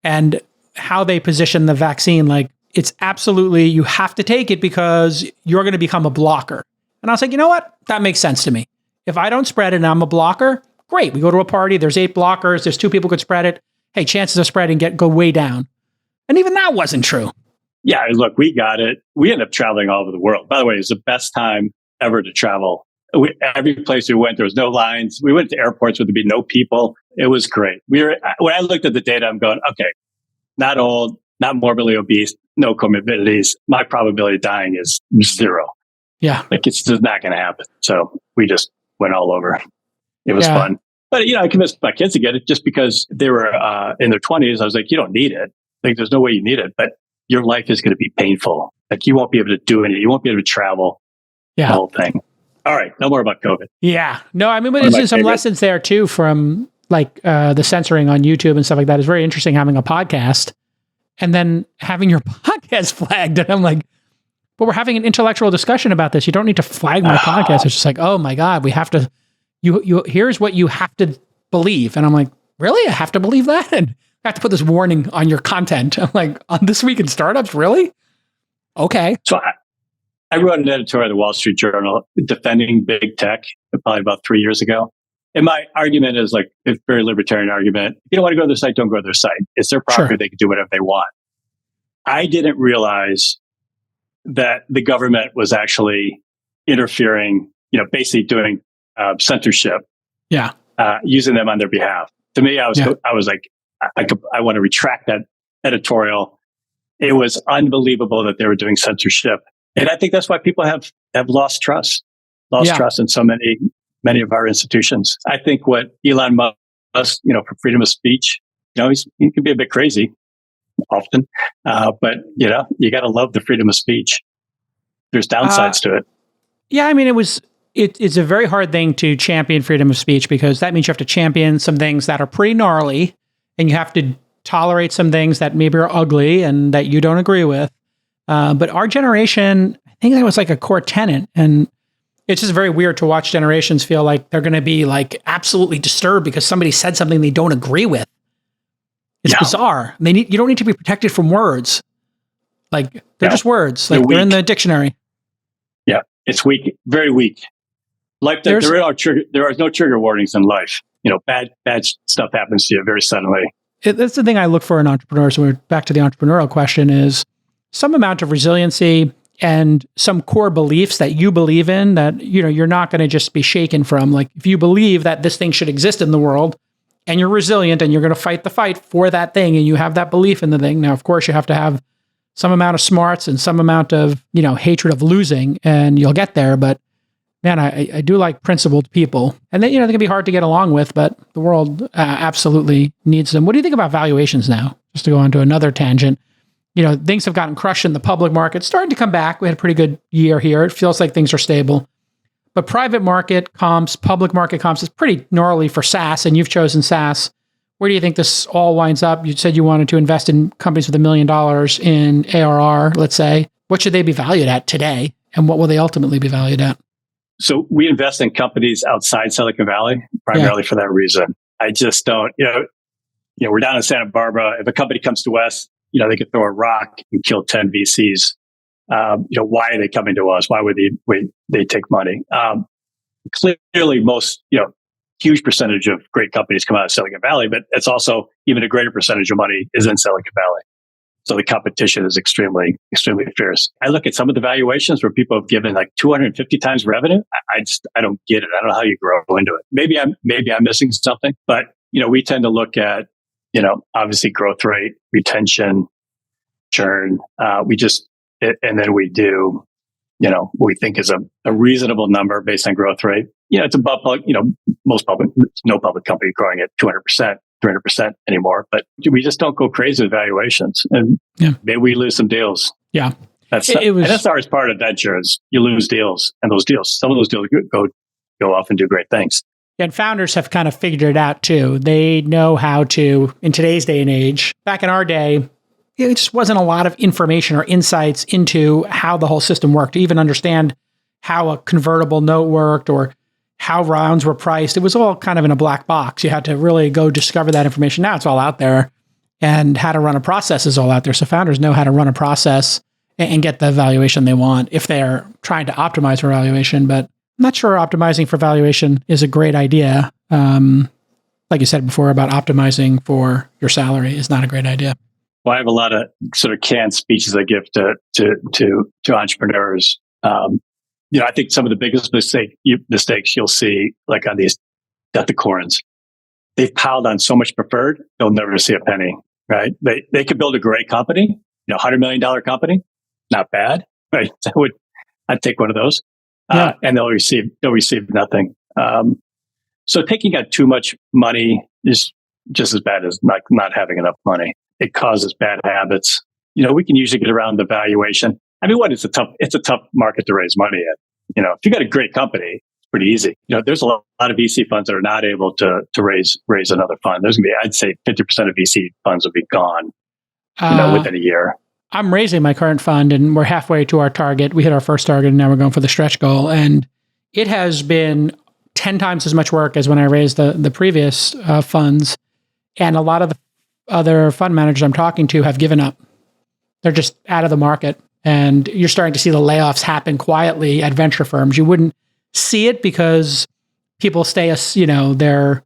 and how they position the vaccine. Like it's absolutely, you have to take it because you're going to become a blocker. And I was like, you know what? That makes sense to me. If I don't spread it and I'm a blocker, great. We go to a party, there's 8 blockers, there's 2 people could spread it. Hey, chances of spreading go way down. And even that wasn't true. Yeah, look, we got it. We ended up traveling all over the world. By the way, it was the best time ever to travel Every place we went, there was no lines. We went to airports where there'd be no people. It was great. When I looked at the data, I'm going, okay, not old, not morbidly obese, no comorbidities. My probability of dying is 0. Yeah. Like it's just not going to happen. So we just went all over. It was fun. But, I convinced my kids to get it just because they were in their 20s. I was like, you don't need it. Like, there's no way you need it, but your life is going to be painful. Like, you won't be able to do anything. You won't be able to travel. Yeah. The whole thing. All right. No more about COVID. Yeah. No, I mean, but there's some lessons there too from like the censoring on YouTube and stuff like that. It's very interesting having a podcast and then having your podcast flagged. And I'm like, but we're having an intellectual discussion about this. You don't need to flag my podcast. It's just like, oh my God, we have to, here's what you have to believe. And I'm like, really? I have to believe that? And I have to put this warning on your content. I'm like, on This Week in Startups? Really? Okay. So I wrote an editorial at the Wall Street Journal defending big tech probably about 3 years ago. And my argument is like a very libertarian argument. If you don't want to go to their site, don't go to their site. It's their property. Sure. They can do whatever they want. I didn't realize that the government was actually interfering, basically doing censorship. Yeah. Using them on their behalf. To me, I was like, I want to retract that editorial. It was unbelievable that they were doing censorship. And I think that's why people have lost trust in so many of our institutions. I think what Elon Musk, for freedom of speech, he can be a bit crazy often, but you got to love the freedom of speech. There's downsides to it. Yeah, I mean, it's a very hard thing to champion freedom of speech because that means you have to champion some things that are pretty gnarly, and you have to tolerate some things that maybe are ugly and that you don't agree with. But our generation, I think that was like a core tenet. And it's just very weird to watch generations feel like they're going to be like absolutely disturbed because somebody said something they don't agree with. It's bizarre. You don't need to be protected from words. Like they're just words. Like they're in the dictionary. Yeah. It's weak, very weak. Life, there are no trigger warnings in life. Bad stuff happens to you very suddenly. That's the thing I look for in entrepreneurs. We're back to the entrepreneurial question is some amount of resiliency and some core beliefs that you believe in that, you're not going to just be shaken from. Like if you believe that this thing should exist in the world and you're resilient and you're going to fight the fight for that thing and you have that belief in the thing. Now, of course, you have to have some amount of smarts and some amount of, hatred of losing and you'll get there. But man, I do like principled people and they can be hard to get along with, but the world absolutely needs them. What do you think about valuations now? Just to go on to another tangent. Things have gotten crushed in the public market, starting to come back. We had a pretty good year here. It feels like things are stable. But private market comps, public market comps is pretty gnarly for SaaS, and you've chosen SaaS. Where do you think this all winds up? You said you wanted to invest in companies with $1 million in ARR, let's say. What should they be valued at today, and what will they ultimately be valued at? So we invest in companies outside Silicon Valley, primarily for that reason. I just don't, we're down in Santa Barbara. If a company comes to us, they could throw a rock and kill 10 VCs. Why are they coming to us? Why would they take money? Clearly, most, huge percentage of great companies come out of Silicon Valley, but it's also even a greater percentage of money is in Silicon Valley. So the competition is extremely, extremely fierce. I look at some of the valuations where people have given like 250 times revenue. I don't get it. I don't know how you grow into it. Maybe I'm missing something, but we tend to look at, obviously growth rate, retention, churn. And then we do, what we think is a reasonable number based on growth rate. It's above, no public company growing at 200%, 300% anymore, but we just don't go crazy with valuations. And maybe we lose some deals. Yeah. That's always part of venture is you lose deals, and some of those deals go off and do great things. And founders have kind of figured it out too. They know how to, in today's day and age. Back in our day, it just wasn't a lot of information or insights into how the whole system worked, to even understand how a convertible note worked or how rounds were priced. It was all kind of in a black box. You had to really go discover that information. Now it's all out there, and how to run a process is all out there. So founders know how to run a process and get the valuation they want if they're trying to optimize for valuation. But I'm not sure optimizing for valuation is a great idea. Like you said before about optimizing for your salary is not a great idea. Well, I have a lot of sort of canned speeches I give to entrepreneurs. I think some of the biggest mistakes you'll see, like on these decacorns, they've piled on so much preferred, they'll never see a penny, right? They could build a great company, $100 million company, not bad, right? I'd take one of those, and they'll receive nothing. So taking out too much money is just as bad as not having enough money. It causes bad habits. We can usually get around the valuation. I mean, it's a tough market to raise money in. If you got a great company, it's pretty easy. There's a lot of VC funds that are not able to raise another fund. There's going to be, I'd say 50% of VC funds will be gone, within a year. I'm raising my current fund and we're halfway to our target. We hit our first target and now we're going for the stretch goal. And it has been 10 times as much work as when I raised the previous funds. And a lot of the other fund managers I'm talking to have given up. They're just out of the market. And you're starting to see the layoffs happen quietly at venture firms. You wouldn't see it because people stay they're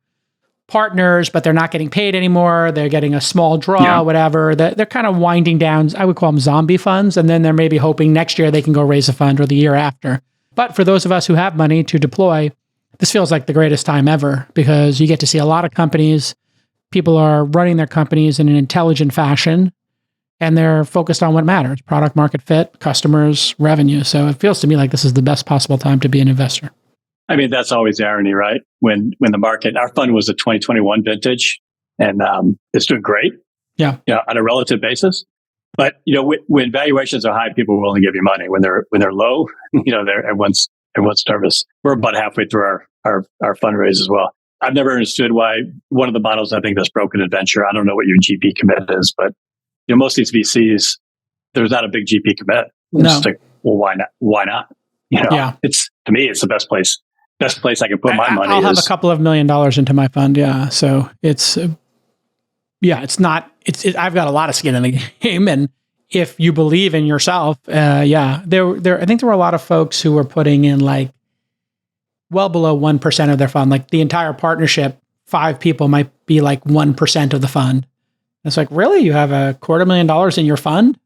partners, but they're not getting paid anymore. They're getting a small draw, whatever. They're kind of winding down. I would call them zombie funds. And then they're maybe hoping next year they can go raise a fund or the year after. But for those of us who have money to deploy, this feels like the greatest time ever because you get to see a lot of companies. People are running their companies in an intelligent fashion. And they're focused on what matters, product market fit, customers, revenue. So it feels to me like this is the best possible time to be an investor. I mean, that's always the irony, right? When the market, our fund was a 2021 vintage and it's doing great. Yeah. On a relative basis. But, when valuations are high, people will only give you money. When they're low, everyone's nervous. We're about halfway through our fundraise as well. I've never understood why one of the models I think that's broken in venture. I don't know what your GP commit is, but most of these VCs, there's not a big GP commit. No. It's like, well, why not? Why not? It's to me, it's the best place I can put my money. I'll have a couple of $1 million into my fund. Yeah. So it's not, I've got a lot of skin in the game. And if you believe in yourself, I think there were a lot of folks who were putting in like well below 1% of their fund, like the entire partnership, 5 people might be like 1% of the fund. It's like, really? You have $250,000 in your fund?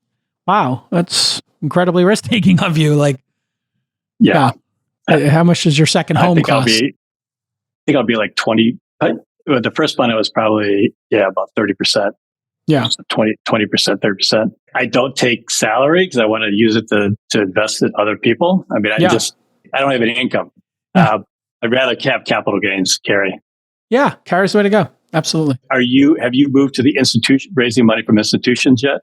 Wow. That's incredibly risk-taking of you. Like, how much does your second home cost? I think I'll be like 20. The first fund, it was probably, about 30%. Yeah. 20%, 30%. I don't take salary because I want to use it to invest in other people. I mean, I don't have any income. I'd rather have capital gains, Carrie. Yeah. Carrie's the way to go. Absolutely. Have you moved to the institution, raising money from institutions yet?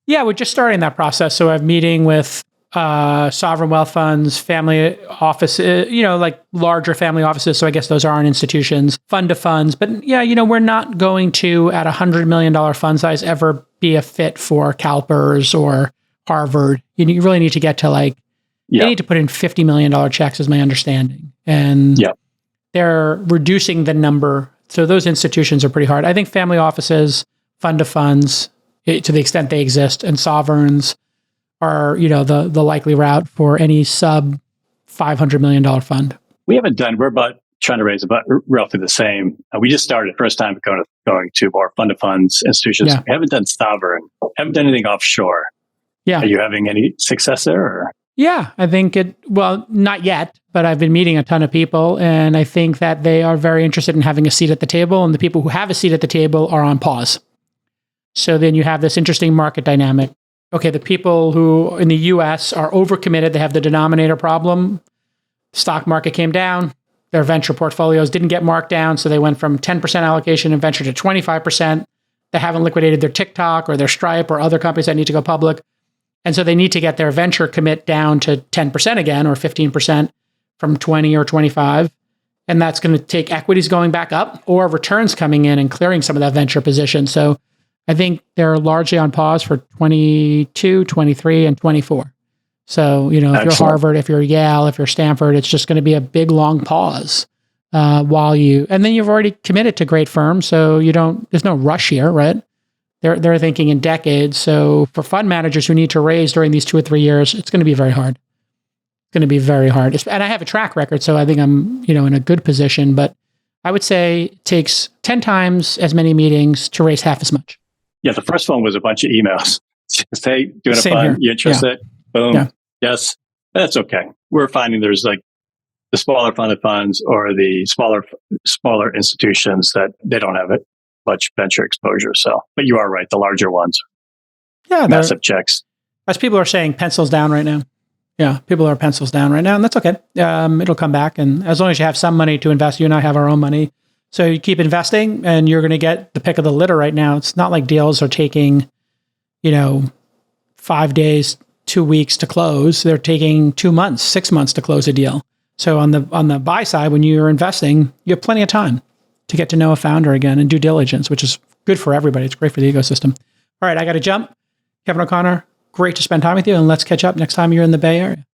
Yeah, we're just starting that process. So I'm meeting with sovereign wealth funds, family offices, like larger family offices. So I guess those aren't institutions, fund to funds. But we're not going to, at $100 million fund size, ever be a fit for CalPERS or Harvard. You really need to get to they need to put in $50 million checks, is my understanding. And they're reducing the number. So those institutions are pretty hard. I think family offices, fund to funds, to the extent they exist, and sovereigns are, the likely route for any sub $500 million fund. We're about trying to raise about roughly the same. We just started first time going to more fund to funds institutions. Yeah. We haven't done sovereign, haven't done anything offshore. Yeah. Are you having any success there? Or? Yeah, I think not yet, but I've been meeting a ton of people and I think that they are very interested in having a seat at the table, and the people who have a seat at the table are on pause. So then you have this interesting market dynamic. Okay, the people who in the US are overcommitted, they have the denominator problem. Stock market came down, their venture portfolios didn't get marked down, so they went from 10% allocation in venture to 25%. They haven't liquidated their TikTok or their Stripe or other companies that need to go public. And so they need to get their venture commit down to 10% again, or 15% from 20 or 25. And that's going to take equities going back up or returns coming in and clearing some of that venture position. So I think they're largely on pause for 22, 23, and 24. So, if you're Harvard, if you're Yale, if you're Stanford, it's just going to be a big, long pause and then you've already committed to great firms. So there's no rush here, right? They're thinking in decades. So for fund managers who need to raise during these 2 or 3 years, it's going to be very hard. It's going to be very hard. And I have a track record, so I think I'm, in a good position. But I would say it takes 10 times as many meetings to raise half as much. Yeah, the first one was a bunch of emails. Just, hey, doing a fund, you interested? Yeah. Boom. Yeah. Yes. That's okay. We're finding there's like the smaller funded funds or the smaller institutions that they don't have much venture exposure. So, but you are right. The larger ones, massive checks. As people are saying, pencils down right now. Yeah, people are pencils down right now, and that's okay. It'll come back, and as long as you have some money to invest, you and I have our own money. So you keep investing, and you're going to get the pick of the litter right now. It's not like deals are taking, 5 days, 2 weeks to close. They're taking 2 months, 6 months to close a deal. So on the buy side, when you're investing, you have plenty of time to get to know a founder again and due diligence, which is good for everybody. It's great for the ecosystem. All right, I got to jump. Kevin O'Connor, great to spend time with you, and let's catch up next time you're in the Bay Area.